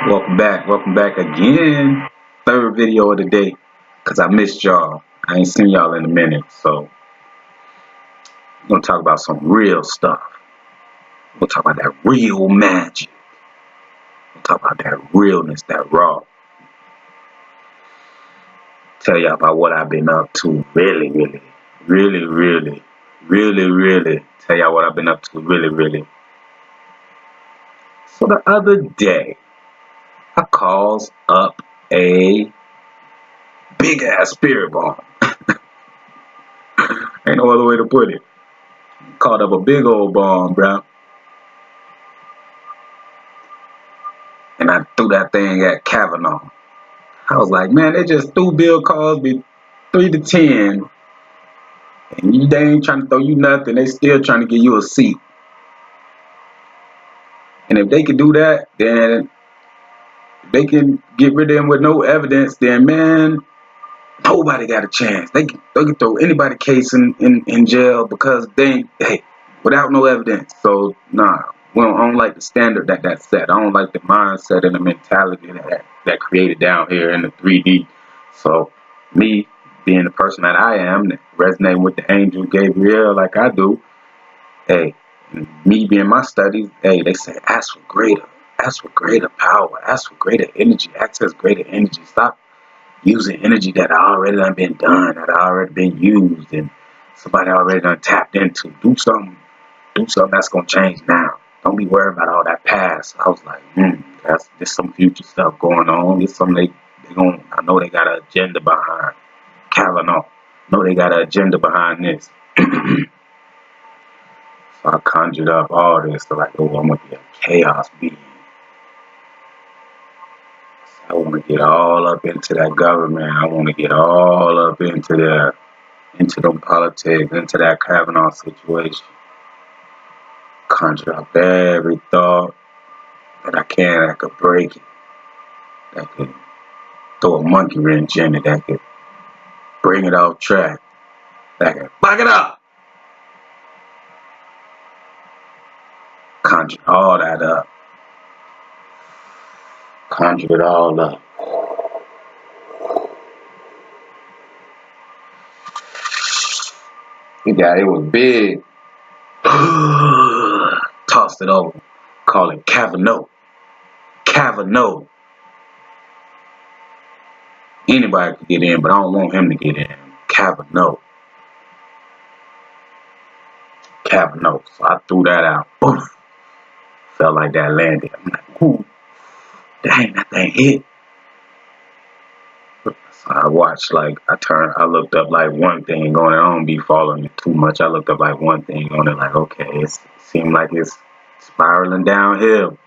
Welcome back again. Third video of the day, cause I missed y'all. I ain't seen y'all in a minute, so we're gonna talk about some real stuff. We'll talk about that real magic. We'll talk about that realness, that raw. Tell y'all about what I've been up to. Really. Tell y'all what I've been up to. Really. So the other day, I calls up a big ass spirit bomb. Ain't no other way to put it. Called up a big old bomb, bro. And I threw that thing at Kavanaugh. I was like, man, they just threw Bill Cosby 3-10, and they ain't trying to throw you nothing. They still trying to give you a seat. And if they can do that, then they can get rid of him with no evidence. Then, man, nobody got a chance. They can throw anybody case in jail because without no evidence. So nah, I don't like the standard that's set. I don't like the mindset and the mentality that created down here in the 3D. So me being the person that I am, resonating with the angel Gabriel like I do, me being my studies, they say ask for greater power, ask for greater energy, access greater energy. Stop using energy that already done been done, that already been used, and somebody already done tapped into. Do something that's gonna change now. Don't be worried about all that past. I was like, there's some future stuff going on. There's something I know they got an agenda behind Kavanaugh. I know they got an agenda behind this. So I conjured up all this. So like, I'm gonna be a chaos being. I want to get all up into that government. I want to get all up into them politics, into that Kavanaugh situation. Conjure up every thought that I can that could break it, that could throw a monkey wrench in it, that could bring it off track, that could fuck it up. Conjure all that up. Conjure it all up. It was big. Tossed it over. Call it Kavanaugh. Anybody could get in, but I don't want him to get in. Kavanaugh. So I threw that out. Oof. Felt like that landed. I'm like, ooh, dang, that thing hit. So I watched, I looked up like one thing on it. I don't be following it too much. I looked up like one thing on it, like, okay, it seemed like it's spiraling downhill.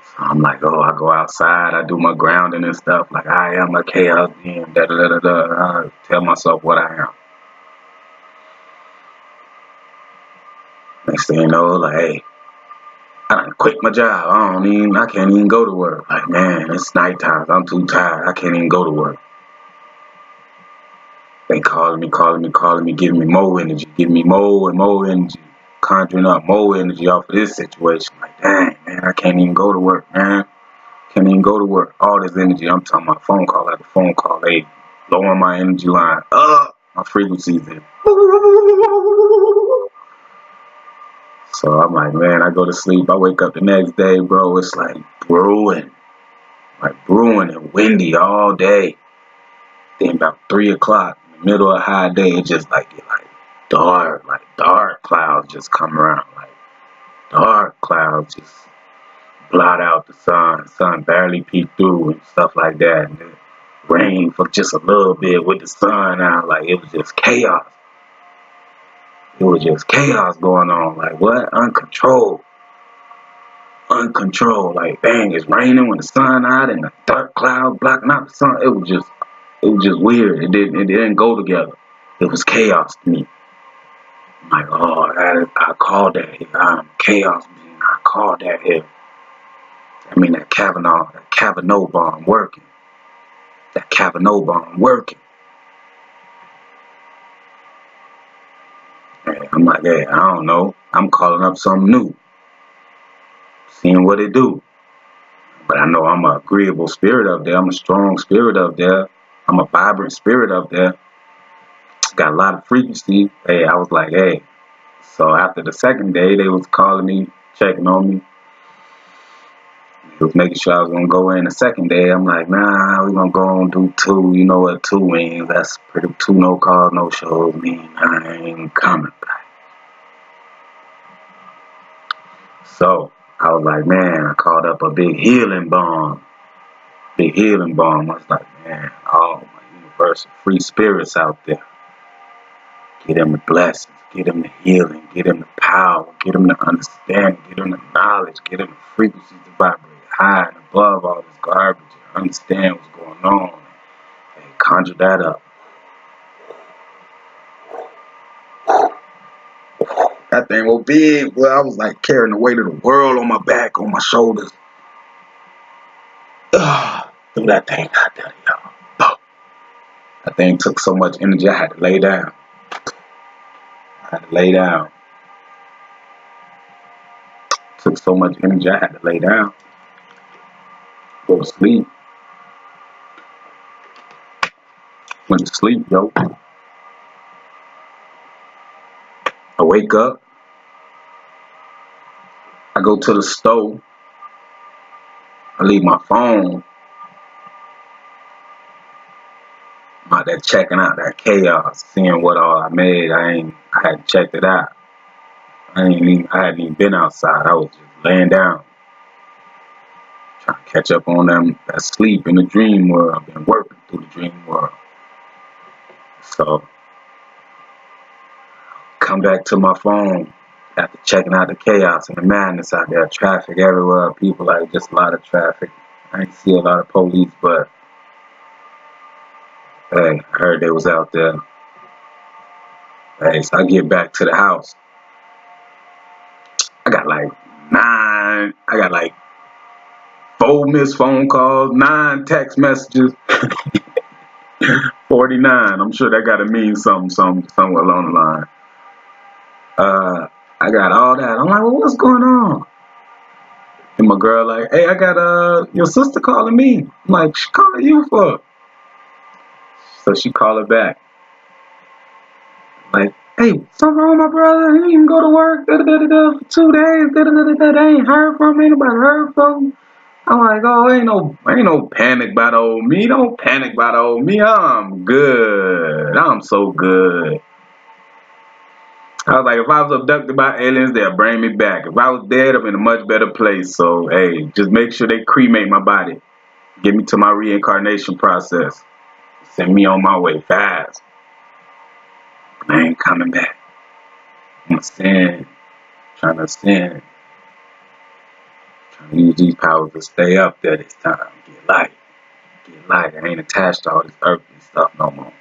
So I'm like, oh, I go outside, I do my grounding and stuff. Like, I am a chaos being, I tell myself what I am. Next thing you know, like, hey, I done quit my job. I can't even go to work. Like, man, it's nighttime. I'm too tired. I can't even go to work. They calling me, giving me more energy, giving me more and more energy, conjuring up more energy off of this situation. Like, dang, man, I can't even go to work, man. Can't even go to work. All this energy. I'm talking about phone call after phone call. They lowering my energy line up. My frequencies in. So I'm like, man, I go to sleep. I wake up the next day, bro. It's like brewing and windy all day. Then about 3 o'clock, in the middle of high day, it just get dark clouds just come around. Like dark clouds just blot out the sun. Sun barely peek through and stuff like that. And then rain for just a little bit with the sun out. Like it was just chaos. It was just chaos going on. Like what? Uncontrolled. Like bang, it's raining when the sun out and the dark cloud blocking out the sun. It was just weird. It didn't go together. It was chaos to me. I'm like, oh, I called that here. I'm chaos being. I called that here. I mean that Kavanaugh bomb working. That Kavanaugh bomb working. And I'm like, hey, I don't know. I'm calling up something new. Seeing what it do. But I know I'm an agreeable spirit up there. I'm a strong spirit up there. I'm a vibrant spirit up there. Got a lot of frequency. Hey, I was like, hey. So after the second day, they was calling me, checking on me. They was making sure I was gonna go in the second day. I'm like, nah, we gonna go and do 2. You know what 2 means? That's pretty 2 no calls, no shows mean I ain't coming back. So I was like, man, I called up a big healing bomb. Big healing bomb. I was like, man, all my universal free spirits out there. Get them the blessings, get them the healing, get them the power, get them the understanding, get them the knowledge, get them the frequencies to vibrate high and above all this garbage and understand what's going on. And conjure that up. That thing was big. Well, I was like carrying the weight of the world on my back, on my shoulders. Threw that thing out there, y'all. That thing took so much energy, I had to lay down. I had to lay down. Took so much energy, I had to lay down. Go to sleep. Went to sleep, yo. I wake up. I go to the stove. I leave my phone. I'm out there checking out that chaos, seeing what all I made. I hadn't checked it out. I hadn't even been outside. I was just laying down, trying to catch up on that sleep in the dream world. I've been working through the dream world. So come back to my phone after checking out the chaos and the madness out there. Traffic everywhere. People, like, just a lot of traffic. I didn't see a lot of police, but hey, I heard they was out there. Hey, so I get back to the house. I got like 4 missed phone calls, 9 text messages, 49. I'm sure that gotta mean something somewhere along the line. I got all that. I'm like, well, what's going on? And my girl like, hey, I got your sister calling me. I'm like, she calling you for? So she called her back. Like, hey, something wrong with my brother? He didn't even go to work for 2 days. They ain't heard from me. Anybody heard from him? I'm like, oh, ain't no panic about old me. Don't panic about old me. I'm good. I'm so good. I was like, if I was abducted by aliens, they'll bring me back. If I was dead, I'm in a much better place. So, hey, just make sure they cremate my body. Get me to my reincarnation process. Send me on my way fast. I ain't coming back. I'm trying to ascend. Trying to use these powers to stay up there this time. Get light. Get light. I ain't attached to all this earthly stuff no more.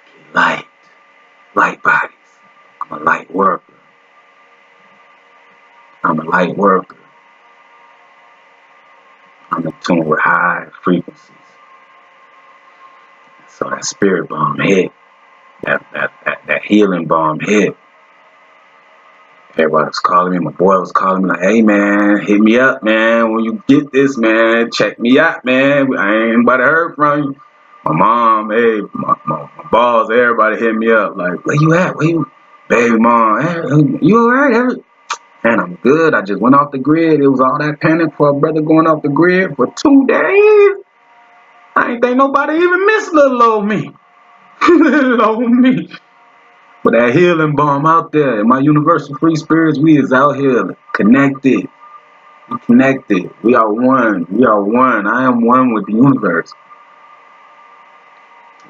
Get light. Light bodies. I'm a light worker. I'm a light worker. I'm in tune with high frequencies. So that spirit bomb hit. That healing bomb hit. Everybody was calling me. My boy was calling me like, hey, man, hit me up, man. When you get this, man, check me out, man. I ain't anybody heard from you. My mom, hey, my boss, everybody hit me up. Like, where you at? Where you? Baby mom, hey, you all right? Man, I'm good. I just went off the grid. It was all that panic for a brother going off the grid for 2 days. I ain't think nobody even missed little old me. Little old me. But that healing bomb out there, my universal free spirits, we is out here connected. We connected. We are one. We are one. I am one with the universe.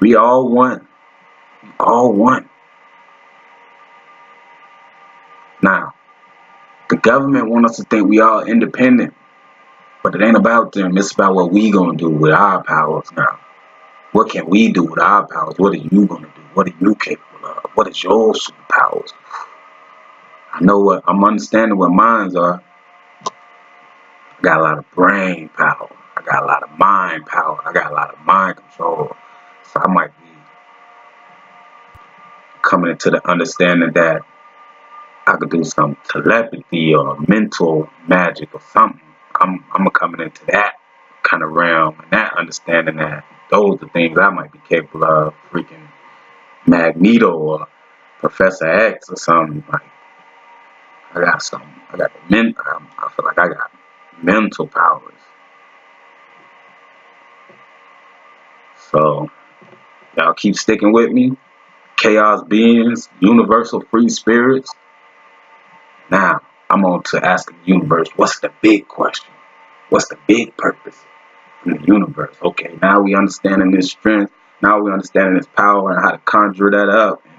We all one. We all one. Now, the government want us to think we all independent, but it ain't about them. It's about what we gonna do with our powers now. What can we do with our powers? What are you gonna do? What are you capable of? What is your superpowers? I'm understanding what mines are. I got a lot of brain power. I got a lot of mind power. I got a lot of mind control. So I might be coming into the understanding that I could do some telepathy or mental magic or something. I'm coming into that kind of realm and that understanding that those are things I might be capable of. Freaking Magneto or Professor X or something. Like I got some. I got the I feel like I got mental powers. So y'all keep sticking with me. Chaos beings, universal free spirits. Now I'm on to asking the universe, what's the big question? What's the big purpose in the universe? Okay, now we understanding this strength. Now we understanding this power and how to conjure that up and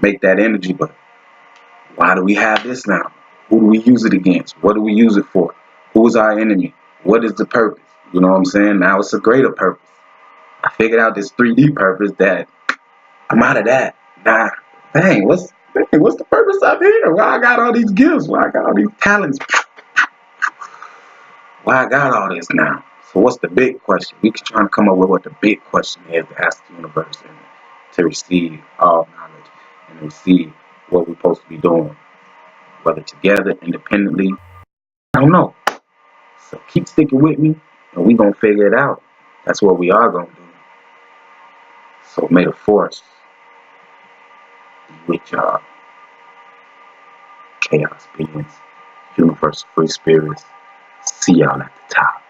make that energy. But why do we have this now? Who do we use it against? What do we use it for? Who is our enemy? What is the purpose? You know what I'm saying? Now it's a greater purpose. I figured out this 3D purpose that I'm out of that. Nah, dang, what's the purpose up here? Why I got all these gifts? Why I got all these talents? Why I got all this now? So what's the big question? We can try to come up with what the big question is to ask the universe and to receive all knowledge and receive what we're supposed to be doing, whether together, independently. I don't know. So keep sticking with me and we gonna figure it out. That's what we are gonna do. So may the force be with y'all, chaos beings, universal free spirits. See y'all at the top.